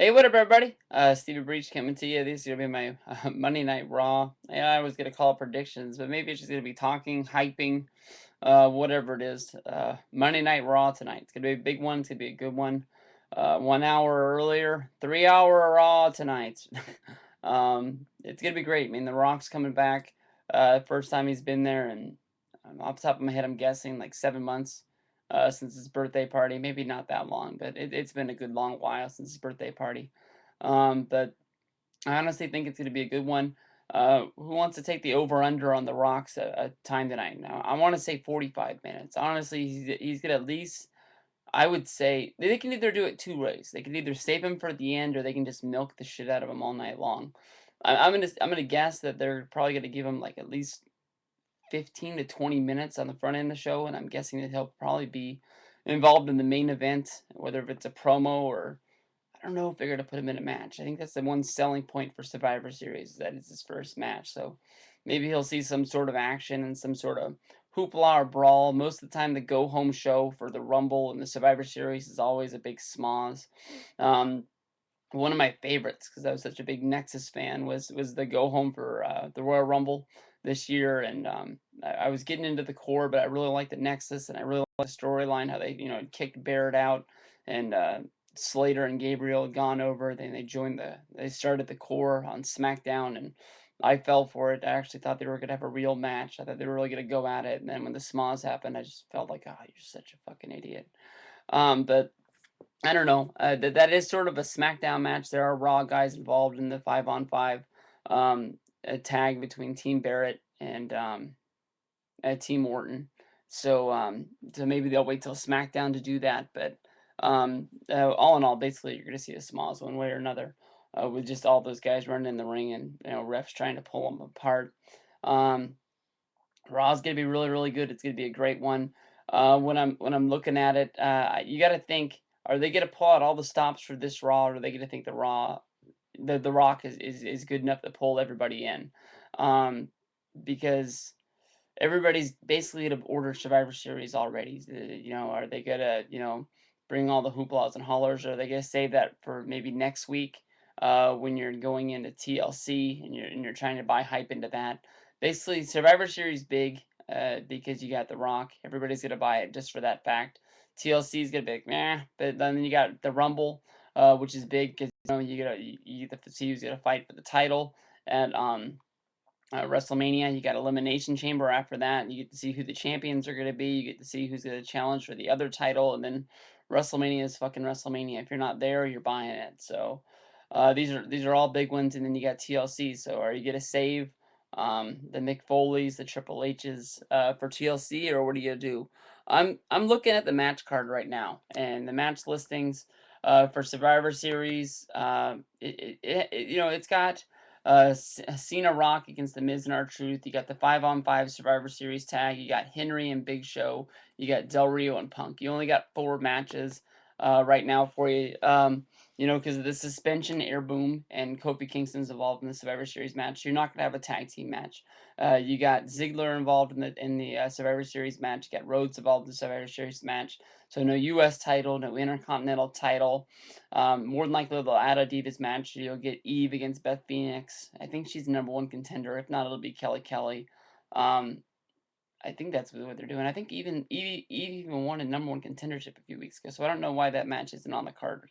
Hey, what up, everybody? Stevie Breech coming to you. This is gonna be my Monday Night Raw. Yeah, I was gonna call predictions, but maybe it's just gonna be talking, hyping, whatever it is. Monday Night Raw tonight. It's gonna be a big one. It's gonna be a good one. 1 hour earlier, 3 hour Raw tonight. It's gonna be great. I mean, The Rock's coming back. First time he's been there, and off the top of my head, I'm guessing like 7 months since his birthday party. Maybe not that long, but it's been a good long while since his birthday party. But I honestly think it's going to be a good one. Who wants to take the over under on the Rocks time tonight? Now, I want to say 45 minutes. Honestly, he's going to at least, I would say, they can either do it two ways. They can either save him for the end, or they can just milk the shit out of him all night long. I'm gonna guess that they're probably gonna give him like at least 15 to 20 minutes on the front end of the show, and I'm guessing that he'll probably be involved in the main event, whether if it's a promo or I don't know if they're gonna put him in a match. I think that's the one selling point for Survivor Series is that it's his first match. So maybe he'll see some sort of action and some sort of hoopla or brawl. Most of the time, the go home show for the Rumble and the Survivor Series is always a big smoz. Um, One of my favorites, because I was such a big Nexus fan, was the go home for the Royal Rumble this year, and I was getting into the core, but I really liked the Nexus, and I really liked the storyline how they kicked Barrett out, and Slater and Gabriel had gone over. Then they started the core on SmackDown, and I fell for it. I actually thought they were gonna have a real match. I thought they were really gonna go at it, and then when the smoz happened, I just felt like, oh, you're such a fucking idiot. But I don't know. That is sort of a SmackDown match. There are Raw guys involved in the 5-on-5 a tag between Team Barrett and Team Orton. So maybe they'll wait till SmackDown to do that. But all in all, basically, you're going to see a Smalls one way or another, with just all those guys running in the ring and refs trying to pull them apart. Um, Raw's gonna be really, really good. It's gonna be a great one. When I'm looking at it, you got to think: are they gonna pull out all the stops for this Raw, or are they gonna think the Rock is good enough to pull everybody in? Um, because everybody's basically gonna order Survivor Series already. Are they gonna bring all the hooplas and hollers, or are they gonna save that for maybe next week? When you're going into TLC and you're trying to buy hype into that. Basically, Survivor Series big because you got The Rock. Everybody's gonna buy it just for that fact. TLC is gonna be like, meh, but then you got the Rumble, which is big because you get to see who's gonna fight for the title at WrestleMania. You got Elimination Chamber after that. You get to see who the champions are gonna be. You get to see who's gonna challenge for the other title, and then WrestleMania is fucking WrestleMania. If you're not there, you're buying it. So these are all big ones, and then you got TLC. So are you gonna save the Mick Foley's, the Triple H's for TLC, or what are you gonna do? I'm looking at the match card right now, and the match listings for Survivor Series. It's got Cena Rock against the Miz and R-Truth. You got the 5-on-5 Survivor Series tag. You got Henry and Big Show. You got Del Rio and Punk. You only got 4 matches right now for you. Because of the suspension, Air Boom and Kofi Kingston's involved in the Survivor Series match. You're not gonna have a tag team match. You got Ziggler involved in the Survivor Series match. You got Rhodes involved in the Survivor Series match. So no U.S. title, no Intercontinental title. More than likely they'll add a Divas match. You'll get Eve against Beth Phoenix. I think she's the #1 contender. If not, it'll be Kelly Kelly. Um, I think that's what they're doing. I think Eve even won a #1 contendership a few weeks ago. So I don't know why that match isn't on the card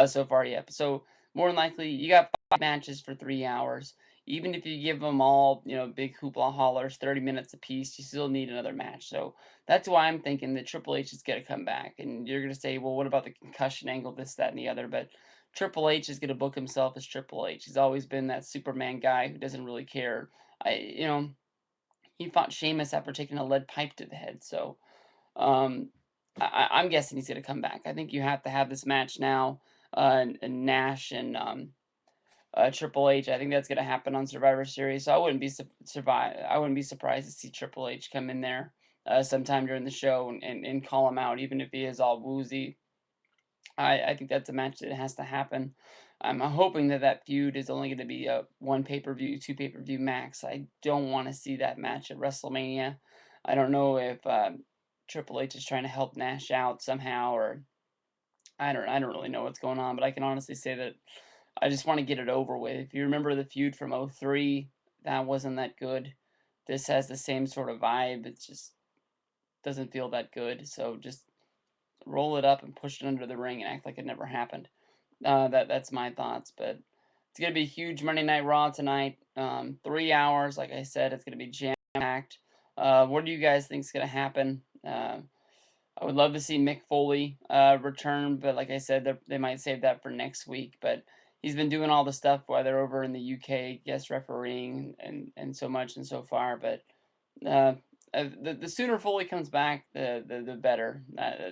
so far yet. So more than likely, you got 5 matches for 3 hours. Even if you give them all, big hoopla hollers, 30 minutes apiece, you still need another match. So that's why I'm thinking that Triple H is going to come back. And you're going to say, well, what about the concussion angle, this, that, and the other? But Triple H is going to book himself as Triple H. He's always been that Superman guy who doesn't really care. He fought Sheamus after taking a lead pipe to the head. So um, I'm guessing he's going to come back. I think you have to have this match now. And Nash and Triple H. I think that's going to happen on Survivor Series. So I wouldn't be surprised to see Triple H come in there sometime during the show and call him out, even if he is all woozy. I think that's a match that has to happen. I'm hoping that feud is only going to be a 1 pay-per-view, 2 pay-per-view max. I don't want to see that match at WrestleMania. I don't know if Triple H is trying to help Nash out somehow, or I don't really know what's going on, but I can honestly say that I just want to get it over with. If you remember the feud from '03, that wasn't that good. This has the same sort of vibe. It just doesn't feel that good. So just roll it up and push it under the ring and act like it never happened. That's my thoughts. But it's gonna be a huge Monday Night Raw tonight. 3 hours, like I said, it's gonna be jam packed. What do you guys think is gonna happen? I would love to see Mick Foley return, but like I said, they might save that for next week. But he's been doing all the stuff while they're over in the UK, guest refereeing and so much and so far. But uh, the sooner Foley comes back, the better.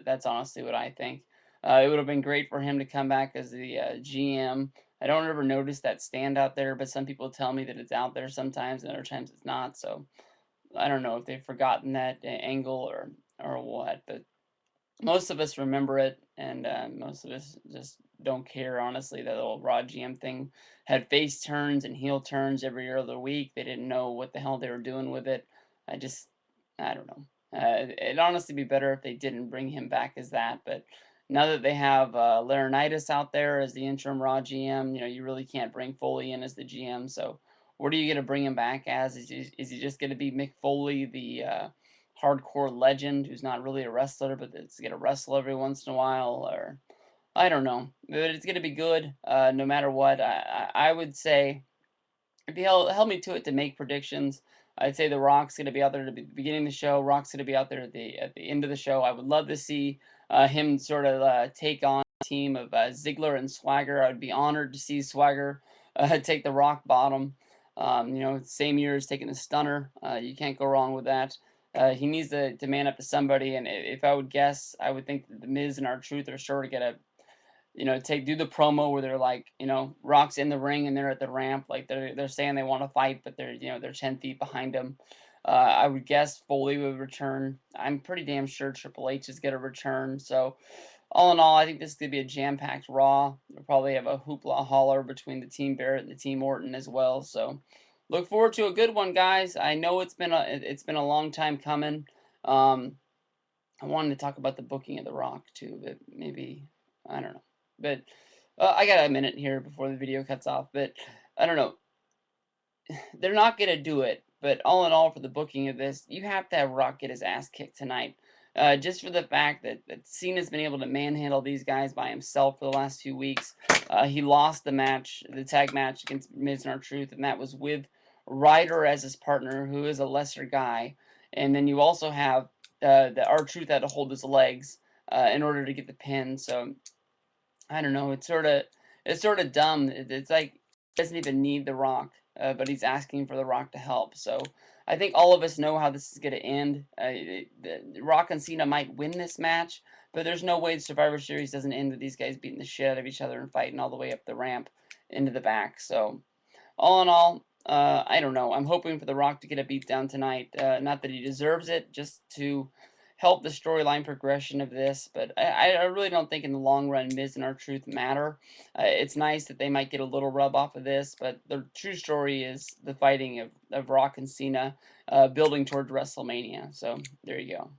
That's honestly what I think. It would have been great for him to come back as the GM. I don't ever notice that stand out there, but some people tell me that it's out there sometimes, and other times it's not. So I don't know if they've forgotten that angle or what, but most of us remember it, and most of us just don't care. Honestly, that old Raw GM thing had face turns and heel turns every other week. They didn't know what the hell they were doing with it. I just, I don't know. It'd honestly be better if they didn't bring him back as that. But now that they have Laurinaitis out there as the interim Raw GM, you really can't bring Foley in as the GM. So, what are you gonna bring him back as? Is he just gonna be Mick Foley, the hardcore legend who's not really a wrestler, but it's gonna wrestle every once in a while, or I don't know, but it's gonna be good no matter what. I would say if you held me to it to make predictions, I'd say The Rock's gonna be out there at the beginning of the show. Rock's gonna be out there at the end of the show. I would love to see him sort of take on a team of Ziggler and Swagger. I would be honored to see Swagger take the Rock bottom. Same year as taking the Stunner. You can't go wrong with that. He needs to man up to somebody, and if I would guess, I would think that the Miz and R-Truth are sure to get a do the promo where they're like, Rock's in the ring and they're at the ramp, like they're saying they want to fight, but they're 10 feet behind him. I would guess Foley would return. I'm pretty damn sure Triple H is gonna return. So all in all, I think this is gonna be a jam-packed Raw. We'll probably have a hoopla holler between the Team Barrett and the Team Orton as well. So look forward to a good one, guys. I know it's been a long time coming. Um, I wanted to talk about the booking of The Rock too, but maybe I don't know. But I got a minute here before the video cuts off. But I don't know. They're not gonna do it. But all in all, for the booking of this, you have to have Rock get his ass kicked tonight. Just for the fact that Cena's been able to manhandle these guys by himself for the last 2 weeks. He lost the tag match against Miz and R-Truth, and that was with Ryder as his partner, who is a lesser guy. And then you also have the R-Truth had to hold his legs in order to get the pin. So I don't know. It's sort of dumb. It's like he doesn't even need The Rock, but he's asking for The Rock to help. So I think all of us know how this is going to end. Rock and Cena might win this match, but there's no way the Survivor Series doesn't end with these guys beating the shit out of each other and fighting all the way up the ramp into the back. So all in all, I don't know. I'm hoping for The Rock to get a beat down tonight. Not that he deserves it, just to help the storyline progression of this. But I really don't think in the long run Miz and R-Truth matter. It's nice that they might get a little rub off of this, but the true story is the fighting of Rock and Cena building towards WrestleMania. So there you go.